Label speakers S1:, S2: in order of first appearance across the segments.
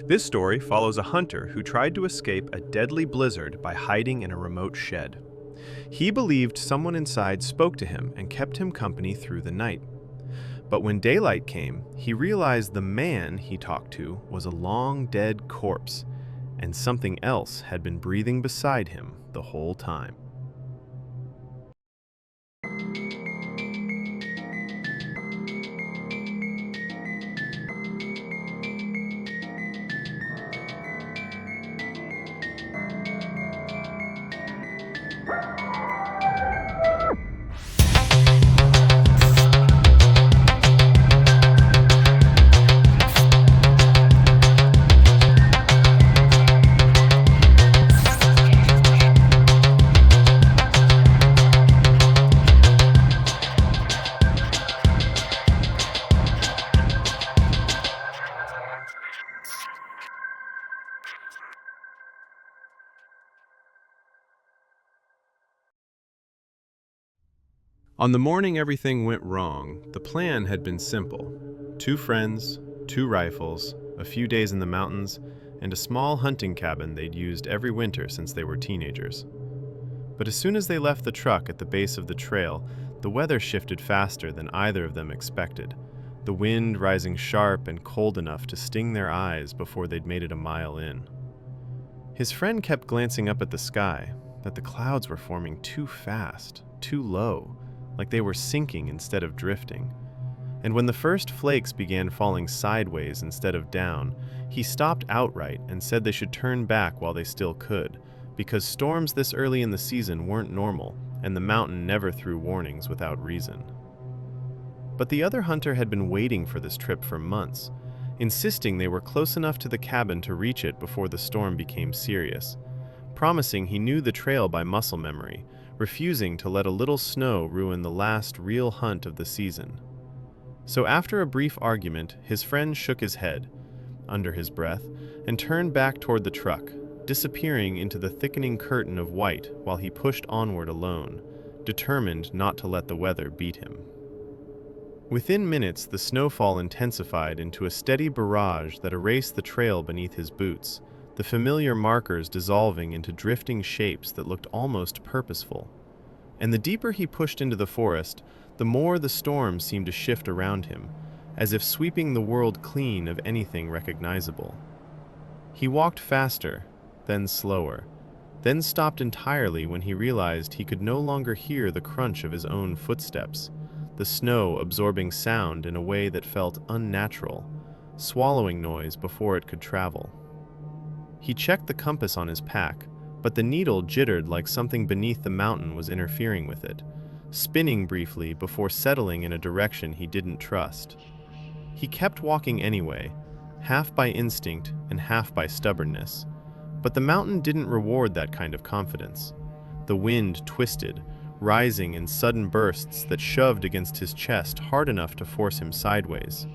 S1: This story follows a hunter who tried to escape a deadly blizzard by hiding in a remote shed. He believed someone inside spoke to him and kept him company through the night. But when daylight came, he realized the man he talked to was a long dead corpse, and something else had been breathing beside him the whole time. On the morning everything went wrong, the plan had been simple. 2 friends, 2 rifles, a few days in the mountains, and a small hunting cabin they'd used every winter since they were teenagers. But as soon as they left the truck at the base of the trail, the weather shifted faster than either of them expected, the wind rising sharp and cold enough to sting their eyes before they'd made it a mile in. His friend kept glancing up at the sky, but the clouds were forming too fast, too low, like they were sinking instead of drifting. And when the first flakes began falling sideways instead of down, he stopped outright and said they should turn back while they still could, because storms this early in the season weren't normal, and the mountain never threw warnings without reason. But the other hunter had been waiting for this trip for months, insisting they were close enough to the cabin to reach it before the storm became serious, promising he knew the trail by muscle memory, refusing to let a little snow ruin the last real hunt of the season. So after a brief argument, his friend shook his head, under his breath, and turned back toward the truck, disappearing into the thickening curtain of white while he pushed onward alone, determined not to let the weather beat him. Within minutes, the snowfall intensified into a steady barrage that erased the trail beneath his boots, the familiar markers dissolving into drifting shapes that looked almost purposeful. And the deeper he pushed into the forest, the more the storm seemed to shift around him, as if sweeping the world clean of anything recognizable. He walked faster, then slower, then stopped entirely when he realized he could no longer hear the crunch of his own footsteps, the snow absorbing sound in a way that felt unnatural, swallowing noise before it could travel. He checked the compass on his pack, but the needle jittered like something beneath the mountain was interfering with it, spinning briefly before settling in a direction he didn't trust. He kept walking anyway, half by instinct and half by stubbornness, but the mountain didn't reward that kind of confidence. The wind twisted, rising in sudden bursts that shoved against his chest hard enough to force him sideways,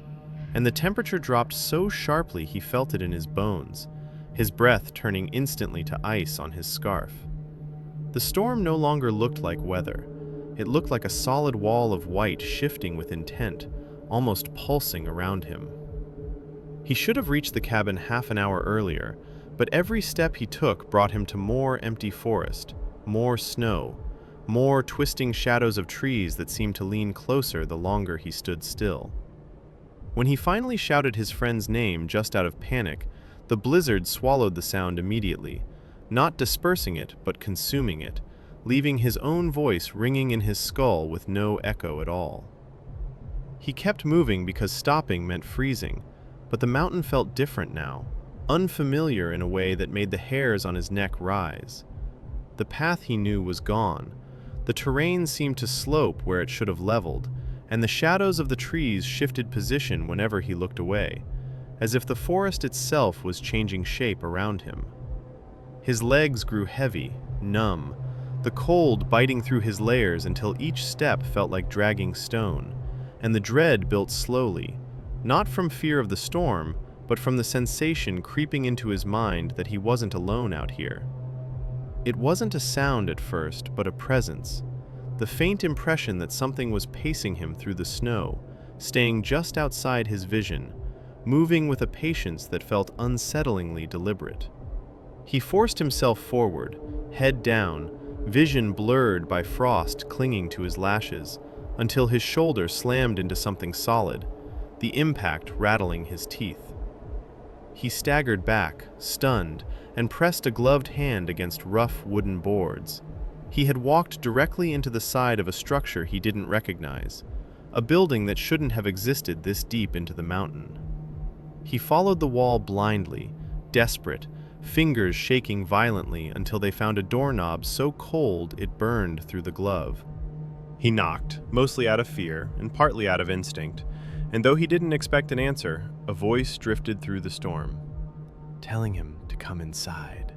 S1: and the temperature dropped so sharply he felt it in his bones, his breath turning instantly to ice on his scarf. The storm no longer looked like weather. It looked like a solid wall of white shifting with intent, almost pulsing around him. He should have reached the cabin half an hour earlier, but every step he took brought him to more empty forest, more snow, more twisting shadows of trees that seemed to lean closer the longer he stood still. When he finally shouted his friend's name just out of panic, the blizzard swallowed the sound immediately, not dispersing it but consuming it, leaving his own voice ringing in his skull with no echo at all. He kept moving because stopping meant freezing, but the mountain felt different now, unfamiliar in a way that made the hairs on his neck rise. The path he knew was gone. The terrain seemed to slope where it should have leveled, and the shadows of the trees shifted position whenever he looked away, as if the forest itself was changing shape around him. His legs grew heavy, numb, the cold biting through his layers until each step felt like dragging stone, and the dread built slowly, not from fear of the storm, but from the sensation creeping into his mind that he wasn't alone out here. It wasn't a sound at first, but a presence, the faint impression that something was pacing him through the snow, staying just outside his vision, moving with a patience that felt unsettlingly deliberate. He forced himself forward, head down, vision blurred by frost clinging to his lashes, until his shoulder slammed into something solid, the impact rattling his teeth. He staggered back, stunned, and pressed a gloved hand against rough wooden boards. He had walked directly into the side of a structure he didn't recognize, a building that shouldn't have existed this deep into the mountain. He followed the wall blindly, desperate, fingers shaking violently until they found a doorknob so cold it burned through the glove. He knocked, mostly out of fear and partly out of instinct, and though he didn't expect an answer, a voice drifted through the storm, telling him to come inside.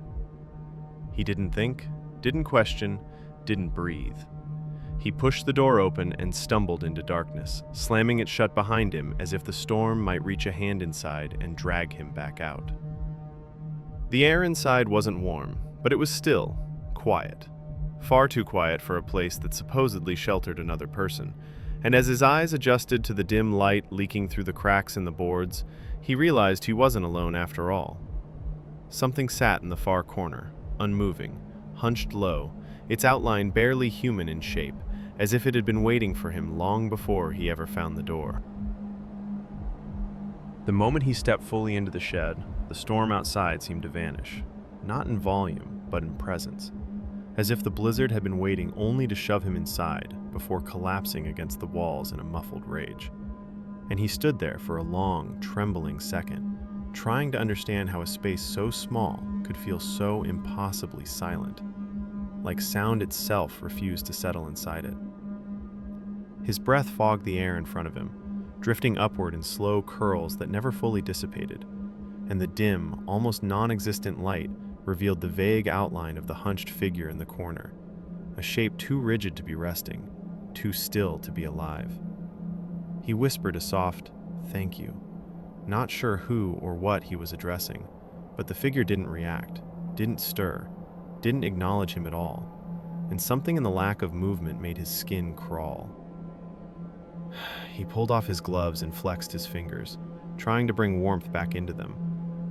S1: He didn't think, didn't question, didn't breathe. He pushed the door open and stumbled into darkness, slamming it shut behind him as if the storm might reach a hand inside and drag him back out. The air inside wasn't warm, but it was still quiet. Far too quiet for a place that supposedly sheltered another person, and as his eyes adjusted to the dim light leaking through the cracks in the boards, he realized he wasn't alone after all. Something sat in the far corner, unmoving, hunched low, its outline barely human in shape, as if it had been waiting for him long before he ever found the door. The moment he stepped fully into the shed, the storm outside seemed to vanish, not in volume, but in presence, as if the blizzard had been waiting only to shove him inside before collapsing against the walls in a muffled rage. And he stood there for a long, trembling second, trying to understand how a space so small could feel so impossibly silent, like sound itself refused to settle inside it. His breath fogged the air in front of him, drifting upward in slow curls that never fully dissipated, and the dim, almost non-existent light revealed the vague outline of the hunched figure in the corner, a shape too rigid to be resting, too still to be alive. He whispered a soft, "Thank you," not sure who or what he was addressing, but the figure didn't react, didn't stir, didn't acknowledge him at all, and something in the lack of movement made his skin crawl. He pulled off his gloves and flexed his fingers, trying to bring warmth back into them,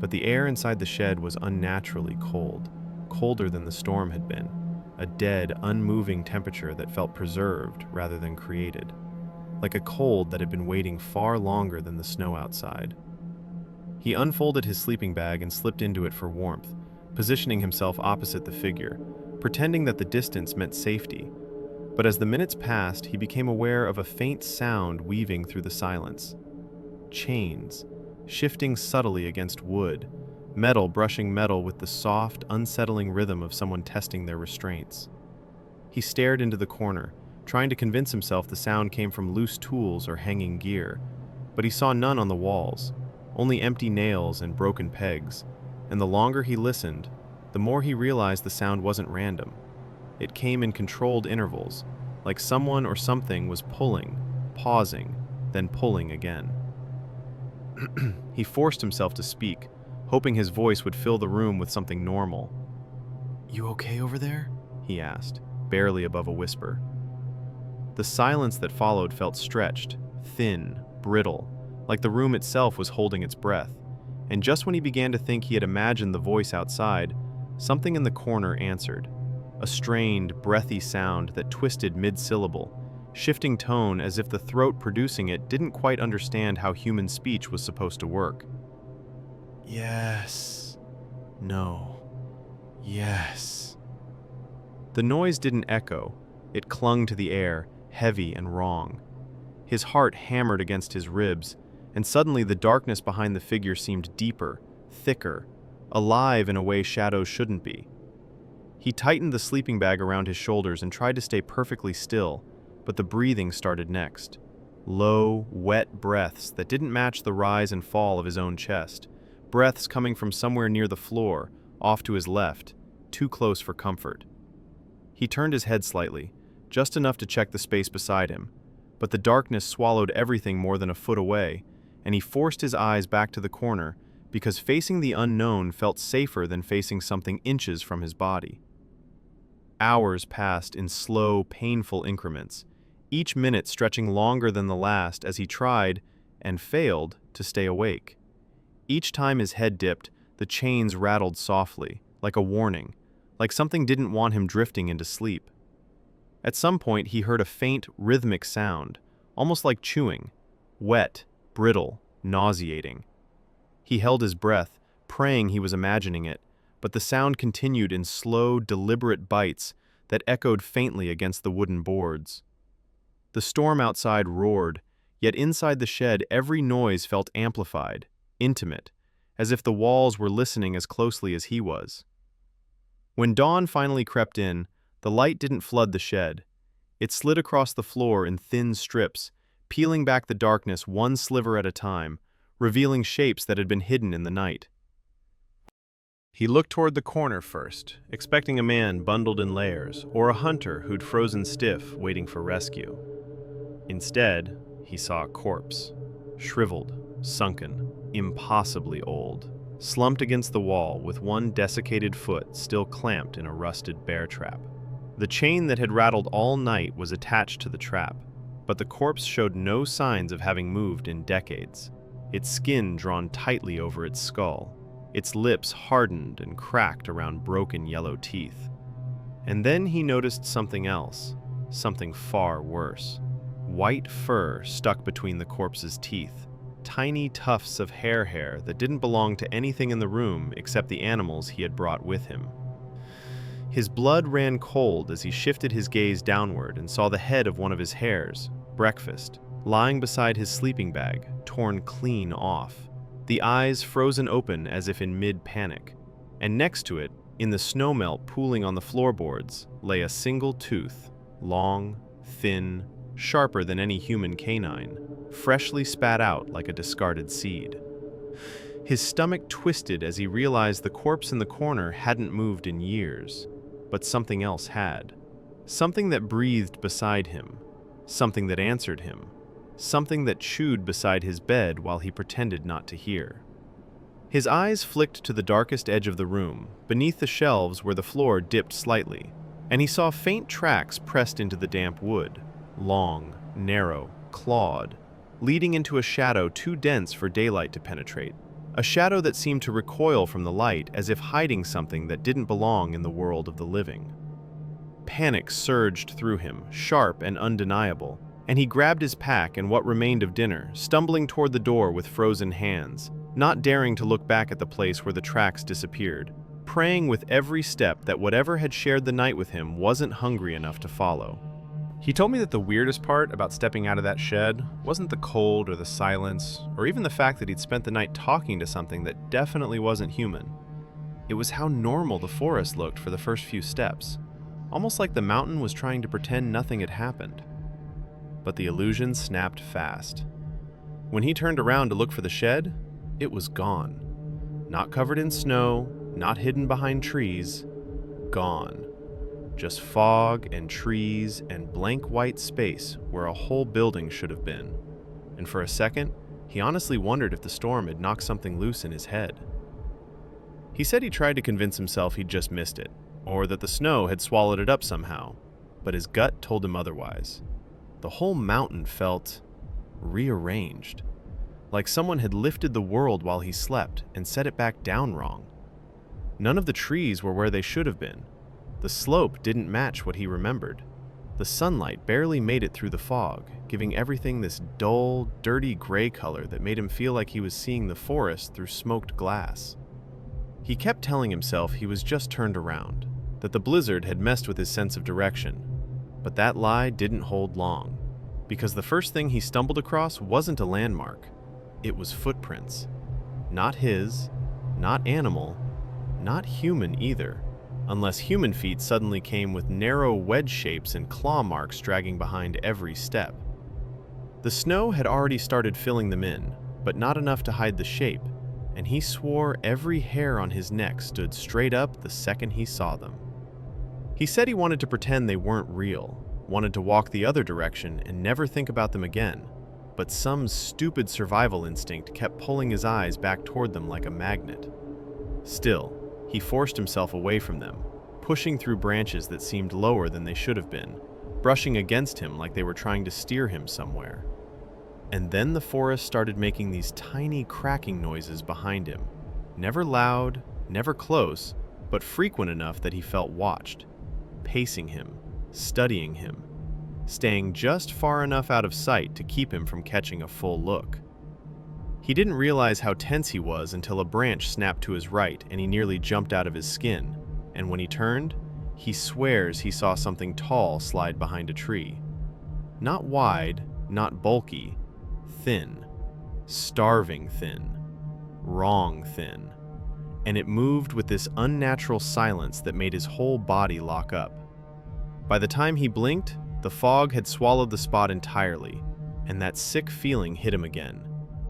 S1: but the air inside the shed was unnaturally cold, colder than the storm had been, a dead, unmoving temperature that felt preserved rather than created, like a cold that had been waiting far longer than the snow outside. He unfolded his sleeping bag and slipped into it for warmth, positioning himself opposite the figure, pretending that the distance meant safety. But as the minutes passed, he became aware of a faint sound weaving through the silence. Chains, shifting subtly against wood, metal brushing metal with the soft, unsettling rhythm of someone testing their restraints. He stared into the corner, trying to convince himself the sound came from loose tools or hanging gear, but he saw none on the walls, only empty nails and broken pegs, and the longer he listened, the more he realized the sound wasn't random. It came in controlled intervals, like someone or something was pulling, pausing, then pulling again. He forced himself to speak, hoping his voice would fill the room with something normal. "You okay over there?" he asked, barely above a whisper. The silence that followed felt stretched, thin, brittle, like the room itself was holding its breath, and just when he began to think he had imagined the voice outside, something in the corner answered, a strained, breathy sound that twisted mid-syllable, shifting tone as if the throat producing it didn't quite understand how human speech was supposed to work. "Yes. No. Yes." The noise didn't echo. It clung to the air, heavy and wrong. His heart hammered against his ribs, and suddenly the darkness behind the figure seemed deeper, thicker, alive in a way shadows shouldn't be. He tightened the sleeping bag around his shoulders and tried to stay perfectly still, but the breathing started next. Low, wet breaths that didn't match the rise and fall of his own chest. Breaths coming from somewhere near the floor, off to his left, too close for comfort. He turned his head slightly, just enough to check the space beside him, but the darkness swallowed everything more than a foot away, and he forced his eyes back to the corner because facing the unknown felt safer than facing something inches from his body. Hours passed in slow, painful increments, each minute stretching longer than the last as he tried, and failed, to stay awake. Each time his head dipped, the chains rattled softly, like a warning, like something didn't want him drifting into sleep. At some point, he heard a faint, rhythmic sound, almost like chewing, wet, brittle, nauseating. He held his breath, praying he was imagining it, but the sound continued in slow, deliberate bites that echoed faintly against the wooden boards. The storm outside roared, yet inside the shed every noise felt amplified, intimate, as if the walls were listening as closely as he was. When dawn finally crept in, the light didn't flood the shed. It slid across the floor in thin strips, peeling back the darkness one sliver at a time, revealing shapes that had been hidden in the night. He looked toward the corner first, expecting a man bundled in layers, or a hunter who'd frozen stiff, waiting for rescue. Instead, he saw a corpse, shriveled, sunken, impossibly old, slumped against the wall with one desiccated foot still clamped in a rusted bear trap. The chain that had rattled all night was attached to the trap, but the corpse showed no signs of having moved in decades, its skin drawn tightly over its skull, its lips hardened and cracked around broken yellow teeth. And then he noticed something else, something far worse. White fur stuck between the corpse's teeth, tiny tufts of hair that didn't belong to anything in the room except the animals he had brought with him. His blood ran cold as he shifted his gaze downward and saw the head of one of his hares, Breakfast, lying beside his sleeping bag, torn clean off, the eyes frozen open as if in mid-panic. And next to it, in the snowmelt pooling on the floorboards, lay a single tooth, long, thin, sharper than any human canine, freshly spat out like a discarded seed. His stomach twisted as he realized the corpse in the corner hadn't moved in years, but something else had. Something that breathed beside him, something that answered him, something that chewed beside his bed while he pretended not to hear. His eyes flicked to the darkest edge of the room, beneath the shelves where the floor dipped slightly, and he saw faint tracks pressed into the damp wood, long, narrow, clawed, leading into a shadow too dense for daylight to penetrate, a shadow that seemed to recoil from the light as if hiding something that didn't belong in the world of the living. Panic surged through him, sharp and undeniable, and he grabbed his pack and what remained of dinner, stumbling toward the door with frozen hands, not daring to look back at the place where the tracks disappeared, praying with every step that whatever had shared the night with him wasn't hungry enough to follow. He told me that the weirdest part about stepping out of that shed wasn't the cold or the silence, or even the fact that he'd spent the night talking to something that definitely wasn't human. It was how normal the forest looked for the first few steps, almost like the mountain was trying to pretend nothing had happened. But the illusion snapped fast. When he turned around to look for the shed, it was gone. Not covered in snow, not hidden behind trees, gone. Just fog and trees and blank white space where a whole building should have been. And for a second, he honestly wondered if the storm had knocked something loose in his head. He said he tried to convince himself he'd just missed it, or that the snow had swallowed it up somehow, but his gut told him otherwise. The whole mountain felt rearranged, like someone had lifted the world while he slept and set it back down wrong. None of the trees were where they should have been. The slope didn't match what he remembered. The sunlight barely made it through the fog, giving everything this dull, dirty gray color that made him feel like he was seeing the forest through smoked glass. He kept telling himself he was just turned around, that the blizzard had messed with his sense of direction. But that lie didn't hold long, because the first thing he stumbled across wasn't a landmark. It was footprints. Not his, not animal, not human either, unless human feet suddenly came with narrow wedge shapes and claw marks dragging behind every step. The snow had already started filling them in, but not enough to hide the shape, and he swore every hair on his neck stood straight up the second he saw them. He said he wanted to pretend they weren't real, wanted to walk the other direction and never think about them again, but some stupid survival instinct kept pulling his eyes back toward them like a magnet. Still, he forced himself away from them, pushing through branches that seemed lower than they should have been, brushing against him like they were trying to steer him somewhere. And then the forest started making these tiny cracking noises behind him. Never loud, never close, but frequent enough that he felt watched, pacing him, studying him, staying just far enough out of sight to keep him from catching a full look. He didn't realize how tense he was until a branch snapped to his right and he nearly jumped out of his skin. And when he turned, he swears he saw something tall slide behind a tree. Not wide, not bulky, thin, starving thin, wrong thin. And it moved with this unnatural silence that made his whole body lock up. By the time he blinked, the fog had swallowed the spot entirely, and that sick feeling hit him again,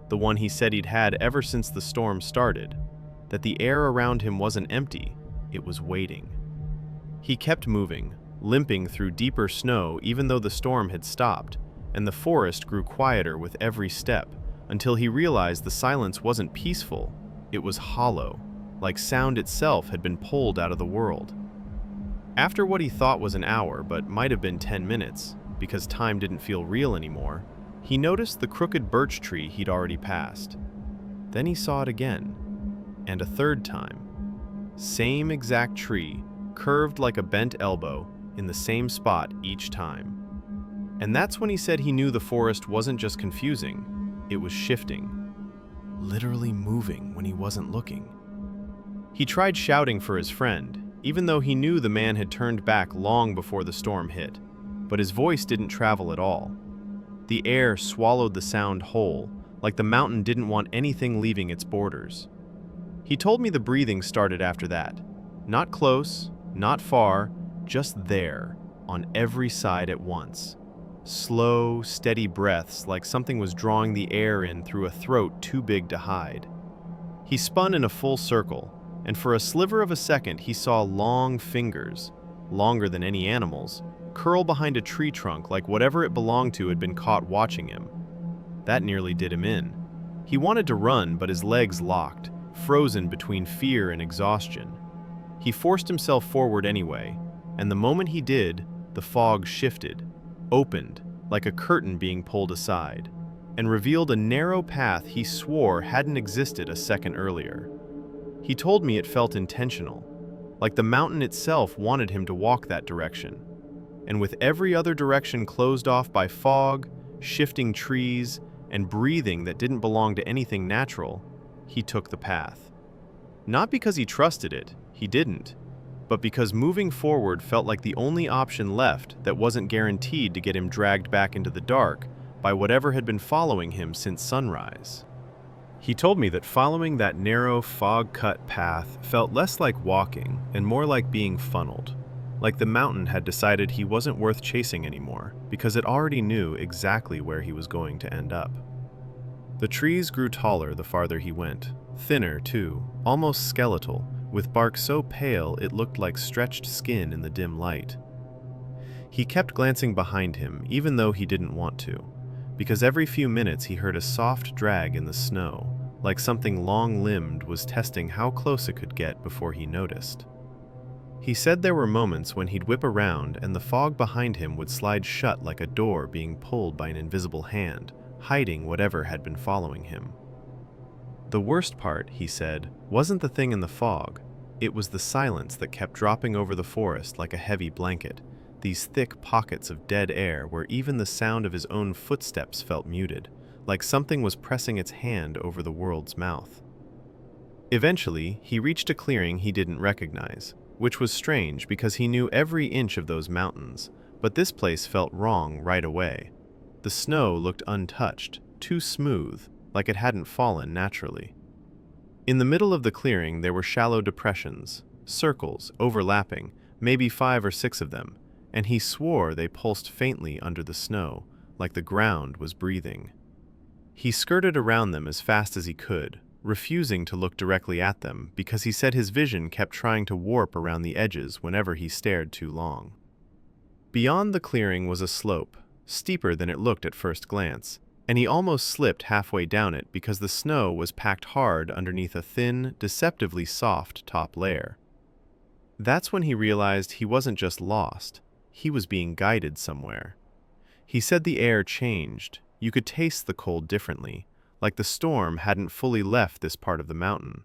S1: the one he said he'd had ever since the storm started, that the air around him wasn't empty, it was waiting. He kept moving, limping through deeper snow even though the storm had stopped, and the forest grew quieter with every step, until he realized the silence wasn't peaceful, it was hollow, like sound itself had been pulled out of the world. After what he thought was an hour, but might have been 10 minutes, because time didn't feel real anymore, he noticed the crooked birch tree he'd already passed. Then he saw it again, and a third time. Same exact tree, curved like a bent elbow, in the same spot each time. And that's when he said he knew the forest wasn't just confusing, it was shifting. Literally moving when he wasn't looking. He tried shouting for his friend, even though he knew the man had turned back long before the storm hit, but his voice didn't travel at all. The air swallowed the sound whole, like the mountain didn't want anything leaving its borders. He told me the breathing started after that. Not close, not far, just there, on every side at once. Slow, steady breaths like something was drawing the air in through a throat too big to hide. He spun in a full circle, and for a sliver of a second he saw long fingers, longer than any animal's, curl behind a tree trunk like whatever it belonged to had been caught watching him. That nearly did him in. He wanted to run, but his legs locked, frozen between fear and exhaustion. He forced himself forward anyway, and the moment he did, the fog shifted, opened, like a curtain being pulled aside, and revealed a narrow path he swore hadn't existed a second earlier. He told me it felt intentional, like the mountain itself wanted him to walk that direction. And with every other direction closed off by fog, shifting trees, and breathing that didn't belong to anything natural, he took the path. Not because he trusted it, he didn't, but because moving forward felt like the only option left that wasn't guaranteed to get him dragged back into the dark by whatever had been following him since sunrise. He told me that following that narrow, fog-cut path felt less like walking and more like being funneled, like the mountain had decided he wasn't worth chasing anymore because it already knew exactly where he was going to end up. The trees grew taller the farther he went, thinner too, almost skeletal, with bark so pale it looked like stretched skin in the dim light. He kept glancing behind him even though he didn't want to, because every few minutes he heard a soft drag in the snow, like something long-limbed was testing how close it could get before he noticed. He said there were moments when he'd whip around and the fog behind him would slide shut like a door being pulled by an invisible hand, hiding whatever had been following him. The worst part, he said, wasn't the thing in the fog, it was the silence that kept dropping over the forest like a heavy blanket, these thick pockets of dead air where even the sound of his own footsteps felt muted, like something was pressing its hand over the world's mouth. Eventually, he reached a clearing he didn't recognize, which was strange because he knew every inch of those mountains, but this place felt wrong right away. The snow looked untouched, too smooth, like it hadn't fallen naturally. In the middle of the clearing there were shallow depressions, circles overlapping, maybe 5 or 6 of them, and he swore they pulsed faintly under the snow, like the ground was breathing. He skirted around them as fast as he could, refusing to look directly at them because he said his vision kept trying to warp around the edges whenever he stared too long. Beyond the clearing was a slope, steeper than it looked at first glance, and he almost slipped halfway down it because the snow was packed hard underneath a thin, deceptively soft top layer. That's when he realized he wasn't just lost, he was being guided somewhere. He said the air changed, You could taste the cold differently, like the storm hadn't fully left this part of the mountain.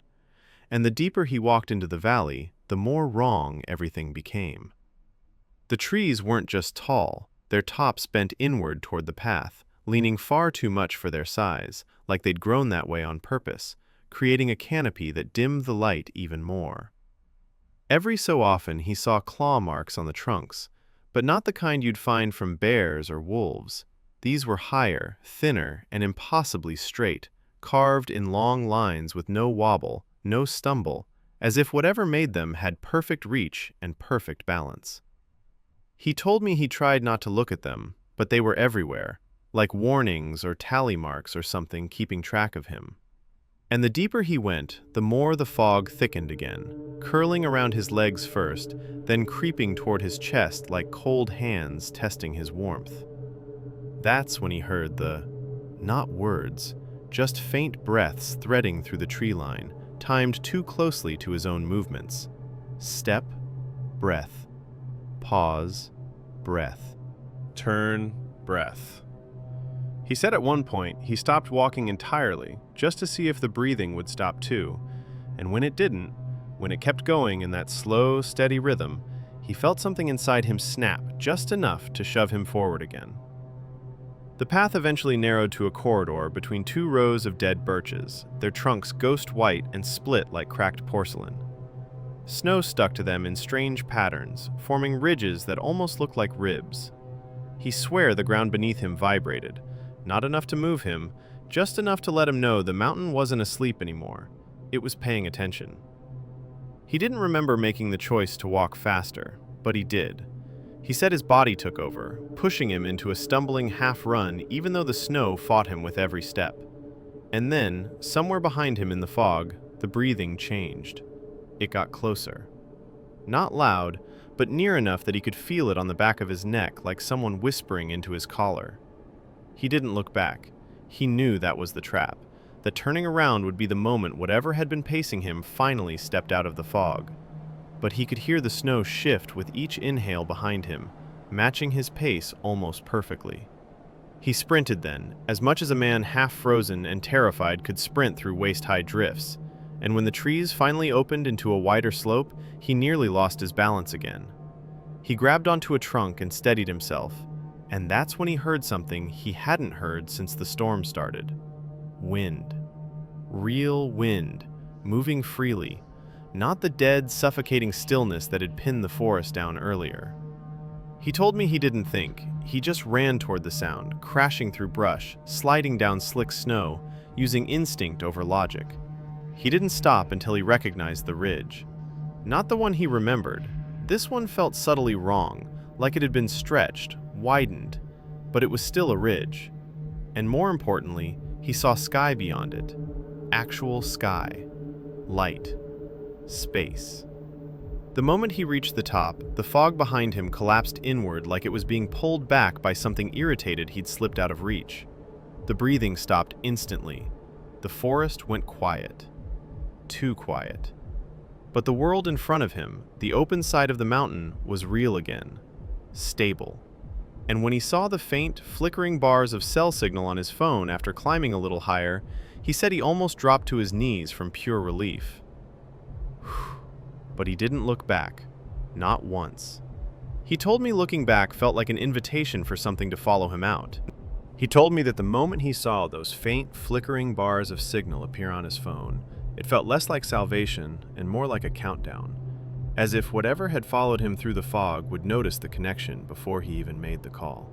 S1: And the deeper he walked into the valley, the more wrong everything became. The trees weren't just tall, their tops bent inward toward the path, leaning far too much for their size, like they'd grown that way on purpose, creating a canopy that dimmed the light even more. Every so often he saw claw marks on the trunks, but not the kind you'd find from bears or wolves. These were higher, thinner, and impossibly straight, carved in long lines with no wobble, no stumble, as if whatever made them had perfect reach and perfect balance. He told me he tried not to look at them, but they were everywhere, like warnings or tally marks or something keeping track of him. And the deeper he went, the more the fog thickened again, curling around his legs first, then creeping toward his chest like cold hands testing his warmth. That's when he heard the, not words, just faint breaths threading through the tree line, timed too closely to his own movements. Step, breath, pause, breath, turn, breath. He said at one point he stopped walking entirely just to see if the breathing would stop too, and when it didn't, when it kept going in that slow, steady rhythm, he felt something inside him snap just enough to shove him forward again. The path eventually narrowed to a corridor between two rows of dead birches, their trunks ghost white and split like cracked porcelain. Snow stuck to them in strange patterns, forming ridges that almost looked like ribs. He swore the ground beneath him vibrated, not enough to move him, just enough to let him know the mountain wasn't asleep anymore. It was paying attention. He didn't remember making the choice to walk faster, but he did. He said his body took over, pushing him into a stumbling half-run even though the snow fought him with every step. And then, somewhere behind him in the fog, the breathing changed. It got closer. Not loud, but near enough that he could feel it on the back of his neck like someone whispering into his collar. He didn't look back. He knew that was the trap, that turning around would be the moment whatever had been pacing him finally stepped out of the fog. But he could hear the snow shift with each inhale behind him, matching his pace almost perfectly. He sprinted then, as much as a man half-frozen and terrified could sprint through waist-high drifts, and when the trees finally opened into a wider slope, he nearly lost his balance again. He grabbed onto a trunk and steadied himself, and that's when he heard something he hadn't heard since the storm started. Wind. Real wind, moving freely, not the dead, suffocating stillness that had pinned the forest down earlier. He told me he didn't think, he just ran toward the sound, crashing through brush, sliding down slick snow, using instinct over logic. He didn't stop until he recognized the ridge. Not the one he remembered. This one felt subtly wrong, like it had been stretched, widened, but it was still a ridge. And more importantly, he saw sky beyond it. Actual sky. Light. Space. The moment he reached the top, the fog behind him collapsed inward like it was being pulled back by something irritated he'd slipped out of reach. The breathing stopped instantly. The forest went quiet. Too quiet. But the world in front of him, the open side of the mountain, was real again. Stable. And when he saw the faint, flickering bars of cell signal on his phone after climbing a little higher, he said he almost dropped to his knees from pure relief. But he didn't look back. Not once. He told me looking back felt like an invitation for something to follow him out. He told me that the moment he saw those faint, flickering bars of signal appear on his phone, it felt less like salvation and more like a countdown, as if whatever had followed him through the fog would notice the connection before he even made the call.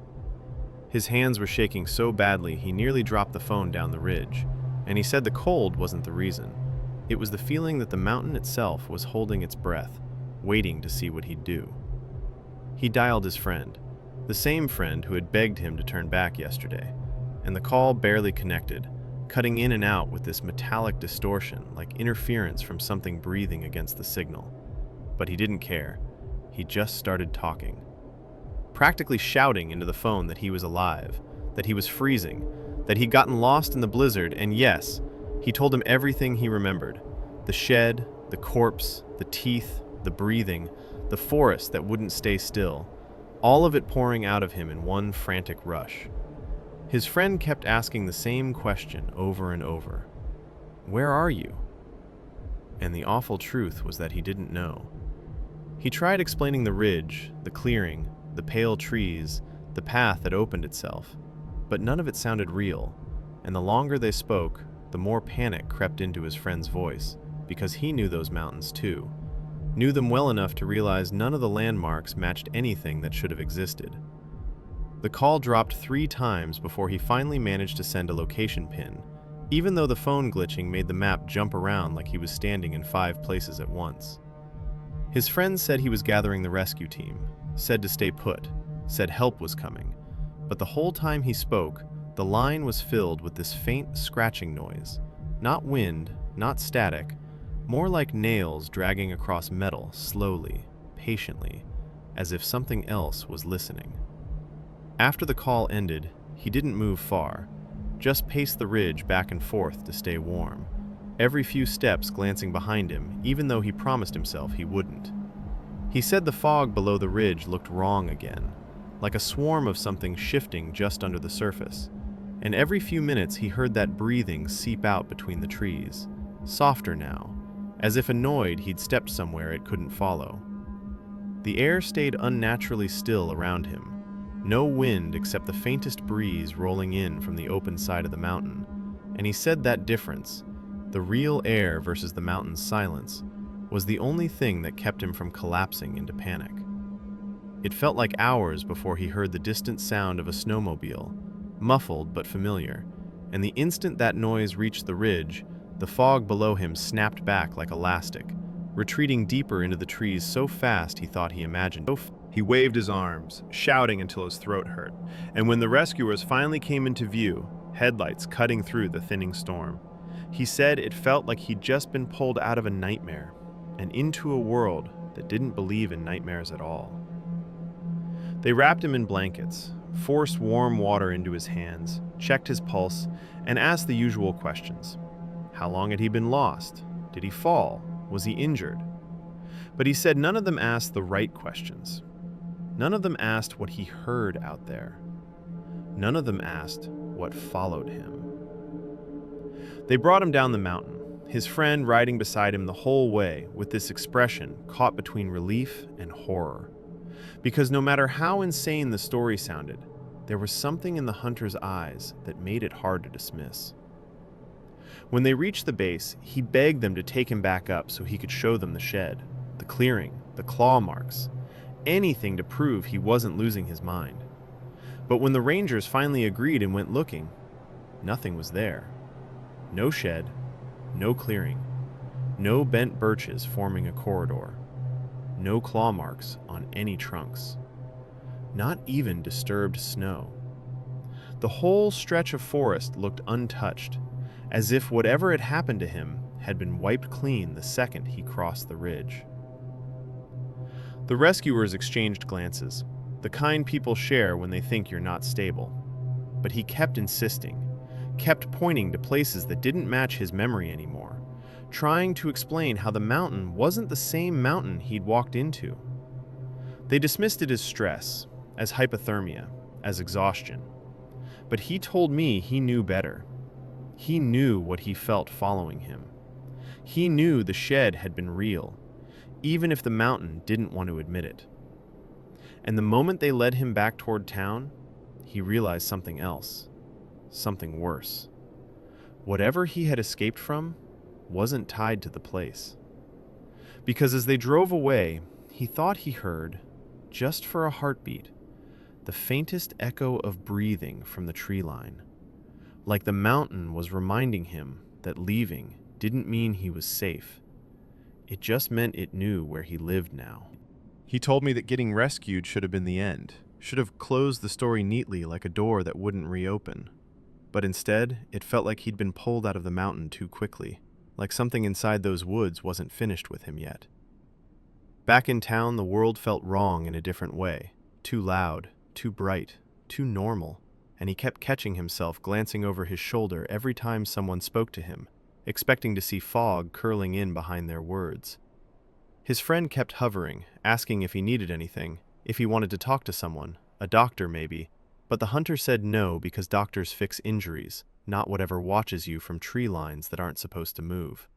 S1: His hands were shaking so badly he nearly dropped the phone down the ridge, and he said the cold wasn't the reason. It was the feeling that the mountain itself was holding its breath, waiting to see what he'd do. He dialed his friend, the same friend who had begged him to turn back yesterday, and the call barely connected, cutting in and out with this metallic distortion like interference from something breathing against the signal. But he didn't care. He just started talking. Practically shouting into the phone that he was alive, that he was freezing, that he'd gotten lost in the blizzard, and yes, he told him everything he remembered. The shed, the corpse, the teeth, the breathing, the forest that wouldn't stay still, all of it pouring out of him in one frantic rush. His friend kept asking the same question over and over. "Where are you?" And the awful truth was that he didn't know. He tried explaining the ridge, the clearing, the pale trees, the path that opened itself, but none of it sounded real, and the longer they spoke, the more panic crept into his friend's voice, because he knew those mountains too, knew them well enough to realize none of the landmarks matched anything that should have existed. The call dropped 3 times before he finally managed to send a location pin, even though the phone glitching made the map jump around like he was standing in 5 places at once. His friend said he was gathering the rescue team, said to stay put, said help was coming, but the whole time he spoke, the line was filled with this faint scratching noise, not wind, not static, more like nails dragging across metal slowly, patiently, as if something else was listening. After the call ended, he didn't move far, just paced the ridge back and forth to stay warm, every few steps glancing behind him, even though he promised himself he wouldn't. He said the fog below the ridge looked wrong again, like a swarm of something shifting just under the surface, and every few minutes he heard that breathing seep out between the trees, softer now, as if annoyed he'd stepped somewhere it couldn't follow. The air stayed unnaturally still around him, no wind except the faintest breeze rolling in from the open side of the mountain, and he said that difference, the real air versus the mountain's silence, was the only thing that kept him from collapsing into panic. It felt like hours before he heard the distant sound of a snowmobile, muffled but familiar, and the instant that noise reached the ridge, the fog below him snapped back like elastic, retreating deeper into the trees so fast he thought he imagined. He waved his arms, shouting until his throat hurt, and when the rescuers finally came into view, headlights cutting through the thinning storm, he said it felt like he'd just been pulled out of a nightmare and into a world that didn't believe in nightmares at all. They wrapped him in blankets, forced warm water into his hands, checked his pulse, and asked the usual questions. How long had he been lost? Did he fall? Was he injured? But he said none of them asked the right questions. None of them asked what he heard out there. None of them asked what followed him. They brought him down the mountain, his friend riding beside him the whole way with this expression caught between relief and horror. Because no matter how insane the story sounded, there was something in the hunter's eyes that made it hard to dismiss. When they reached the base, he begged them to take him back up so he could show them the shed, the clearing, the claw marks, anything to prove he wasn't losing his mind. But when the rangers finally agreed and went looking, nothing was there. No shed, no clearing, no bent birches forming a corridor, no claw marks on any trunks, not even disturbed snow. The whole stretch of forest looked untouched, as if whatever had happened to him had been wiped clean the second he crossed the ridge. The rescuers exchanged glances, the kind people share when they think you're not stable. But he kept insisting, kept pointing to places that didn't match his memory anymore, trying to explain how the mountain wasn't the same mountain he'd walked into. They dismissed it as stress, as hypothermia, as exhaustion. But he told me he knew better. He knew what he felt following him. He knew the shed had been real, even if the mountain didn't want to admit it. And the moment they led him back toward town, he realized something else, something worse. Whatever he had escaped from wasn't tied to the place. Because as they drove away, he thought he heard, just for a heartbeat, the faintest echo of breathing from the tree line, like the mountain was reminding him that leaving didn't mean he was safe. It just meant it knew where he lived now. He told me that getting rescued should have been the end, should have closed the story neatly like a door that wouldn't reopen. But instead, it felt like he'd been pulled out of the mountain too quickly, like something inside those woods wasn't finished with him yet. Back in town, the world felt wrong in a different way, too loud, too bright, too normal, and he kept catching himself glancing over his shoulder every time someone spoke to him, expecting to see fog curling in behind their words. His friend kept hovering, asking if he needed anything, if he wanted to talk to someone, a doctor maybe, But the hunter said no because doctors fix injuries, not whatever watches you from tree lines that aren't supposed to move.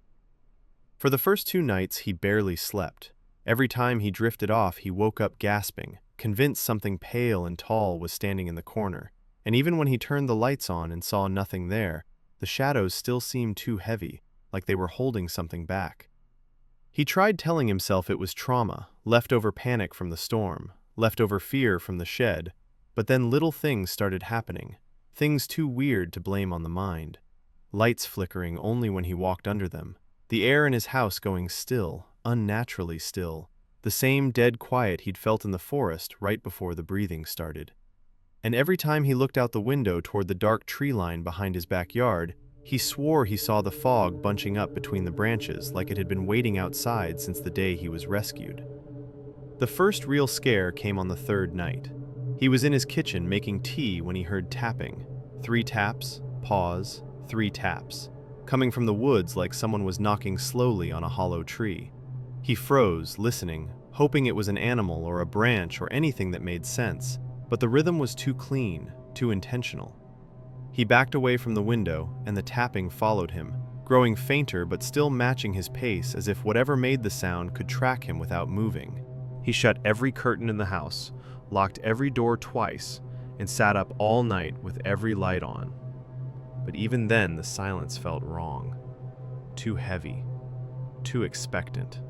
S1: For the first 2 nights, he barely slept. Every time he drifted off, he woke up gasping, convinced something pale and tall was standing in the corner. And even when he turned the lights on and saw nothing there, the shadows still seemed too heavy, like they were holding something back. He tried telling himself it was trauma, leftover panic from the storm, leftover fear from the shed, but then little things started happening, things too weird to blame on the mind. Lights flickering only when he walked under them, the air in his house going still, unnaturally still, the same dead quiet he'd felt in the forest right before the breathing started. And every time he looked out the window toward the dark tree line behind his backyard, he swore he saw the fog bunching up between the branches like it had been waiting outside since the day he was rescued. The first real scare came on the 3rd night. He was in his kitchen making tea when he heard tapping. 3 taps, pause, 3 taps, coming from the woods like someone was knocking slowly on a hollow tree. He froze, listening, hoping it was an animal or a branch or anything that made sense, but the rhythm was too clean, too intentional. He backed away from the window, and the tapping followed him, growing fainter but still matching his pace as if whatever made the sound could track him without moving. He shut every curtain in the house, locked every door twice, and sat up all night with every light on. But even then the silence felt wrong, too heavy, too expectant.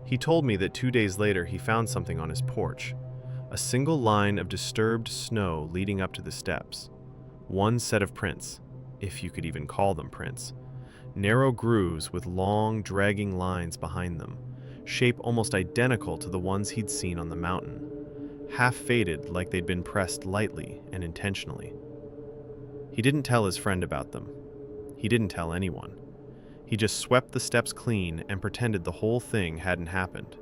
S1: He told me that 2 days later he found something on his porch, a single line of disturbed snow leading up to the steps. 1 set of prints, if you could even call them prints, narrow grooves with long, dragging lines behind them, shape almost identical to the ones he'd seen on the mountain, half faded like they'd been pressed lightly and intentionally. He didn't tell his friend about them. He didn't tell anyone. He just swept the steps clean and pretended the whole thing hadn't happened.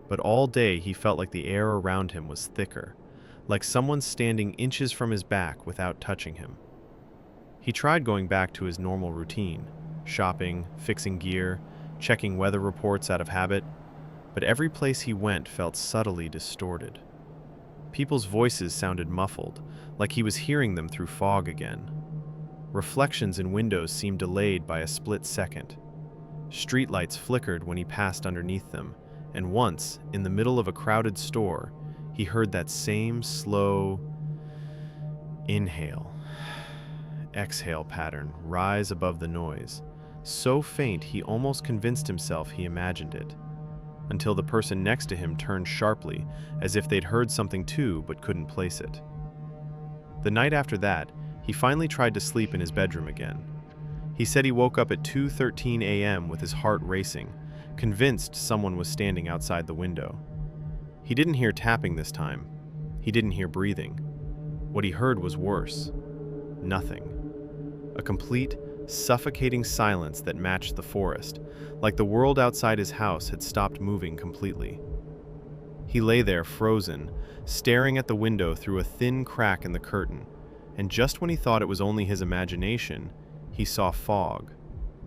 S1: But all day he felt like the air around him was thicker, like someone standing inches from his back without touching him. He tried going back to his normal routine, shopping, fixing gear, checking weather reports out of habit, but every place he went felt subtly distorted. People's voices sounded muffled, like he was hearing them through fog again. Reflections in windows seemed delayed by a split second. Streetlights flickered when he passed underneath them, and once, in the middle of a crowded store, he heard that same slow inhale, exhale pattern rise above the noise, so faint he almost convinced himself he imagined it, until the person next to him turned sharply, as if they'd heard something too but couldn't place it. The night after that, he finally tried to sleep in his bedroom again. He said he woke up at 2:13 a.m. with his heart racing, convinced someone was standing outside the window. He didn't hear tapping this time. He didn't hear breathing. What he heard was worse. Nothing. A complete, suffocating silence that matched the forest, like the world outside his house had stopped moving completely. He lay there frozen, staring at the window through a thin crack in the curtain, and just when he thought it was only his imagination, he saw fog.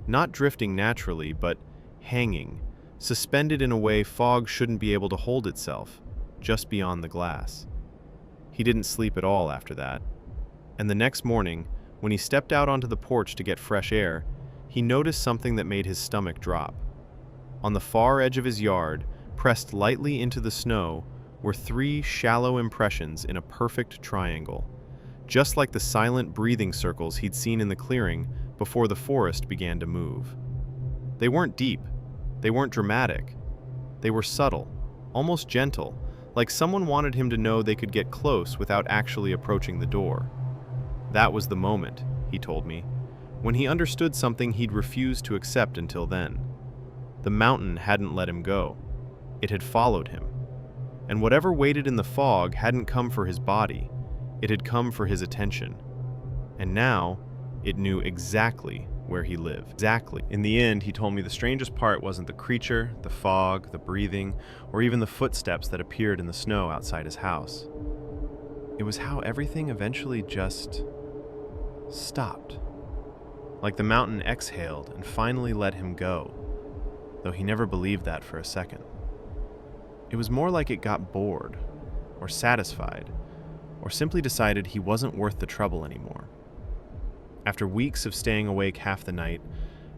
S1: Not drifting naturally, but hanging, suspended in a way fog shouldn't be able to hold itself, just beyond the glass. He didn't sleep at all after that, and the next morning, when he stepped out onto the porch to get fresh air, he noticed something that made his stomach drop. On the far edge of his yard, pressed lightly into the snow, were 3 shallow impressions in a perfect triangle, just like the silent breathing circles he'd seen in the clearing before the forest began to move. They weren't deep. They weren't dramatic. They were subtle, almost gentle, like someone wanted him to know they could get close without actually approaching the door. That was the moment, he told me, when he understood something he'd refused to accept until then. The mountain hadn't let him go. It had followed him. And whatever waited in the fog hadn't come for his body. It had come for his attention. And now, it knew exactly where he lived. Exactly. In the end, he told me the strangest part wasn't the creature, the fog, the breathing, or even the footsteps that appeared in the snow outside his house. It was how everything eventually just stopped. Like the mountain exhaled and finally let him go, though he never believed that for a second. It was more like it got bored, or satisfied, or simply decided he wasn't worth the trouble anymore. After weeks of staying awake half the night,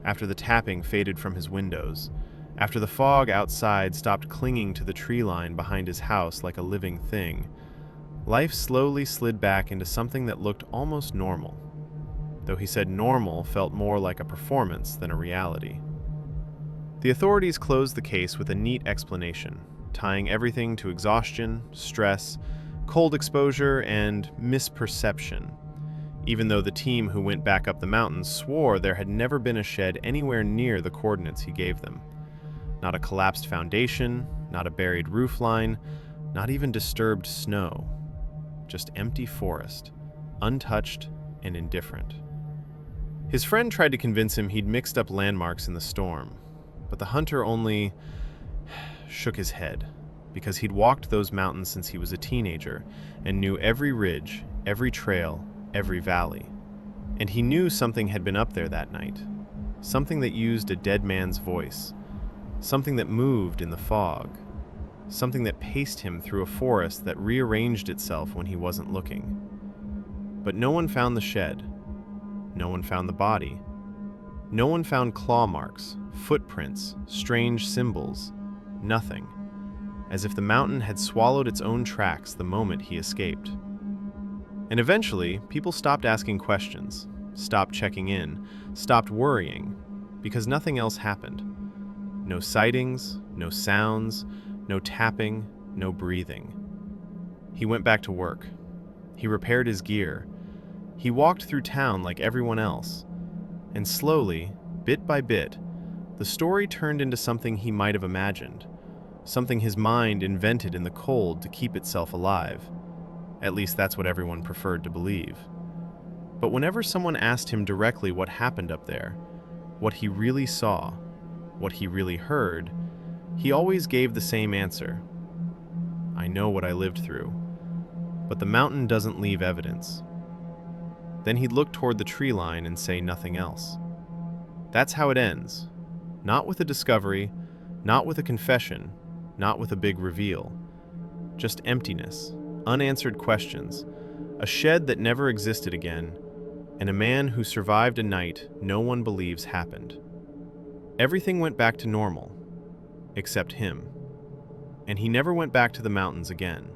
S1: after the tapping faded from his windows, after the fog outside stopped clinging to the tree line behind his house like a living thing, life slowly slid back into something that looked almost normal, though he said normal felt more like a performance than a reality. The authorities closed the case with a neat explanation, tying everything to exhaustion, stress, cold exposure, and misperception, even though the team who went back up the mountains swore there had never been a shed anywhere near the coordinates he gave them. Not a collapsed foundation, not a buried roofline, not even disturbed snow. Just empty forest, untouched and indifferent. His friend tried to convince him he'd mixed up landmarks in the storm, but the hunter only shook his head, because he'd walked those mountains since he was a teenager and knew every ridge, every trail, every valley. And he knew something had been up there that night, something that used a dead man's voice, something that moved in the fog, something that paced him through a forest that rearranged itself when he wasn't looking. But no one found the shed. No one found the body. No one found claw marks, footprints, strange symbols, nothing, as if the mountain had swallowed its own tracks the moment he escaped. And eventually, people stopped asking questions, stopped checking in, stopped worrying, because nothing else happened. No sightings, no sounds, no tapping, no breathing. He went back to work. He repaired his gear. He walked through town like everyone else. And slowly, bit by bit, the story turned into something he might have imagined, something his mind invented in the cold to keep itself alive. At least that's what everyone preferred to believe. But whenever someone asked him directly what happened up there, what he really saw, what he really heard, he always gave the same answer. I know what I lived through, but the mountain doesn't leave evidence. Then he'd look toward the tree line and say nothing else. That's how it ends. Not with a discovery, not with a confession, not with a big reveal. Just emptiness, unanswered questions, a shed that never existed again, and a man who survived a night no one believes happened. Everything went back to normal, except him. And he never went back to the mountains again.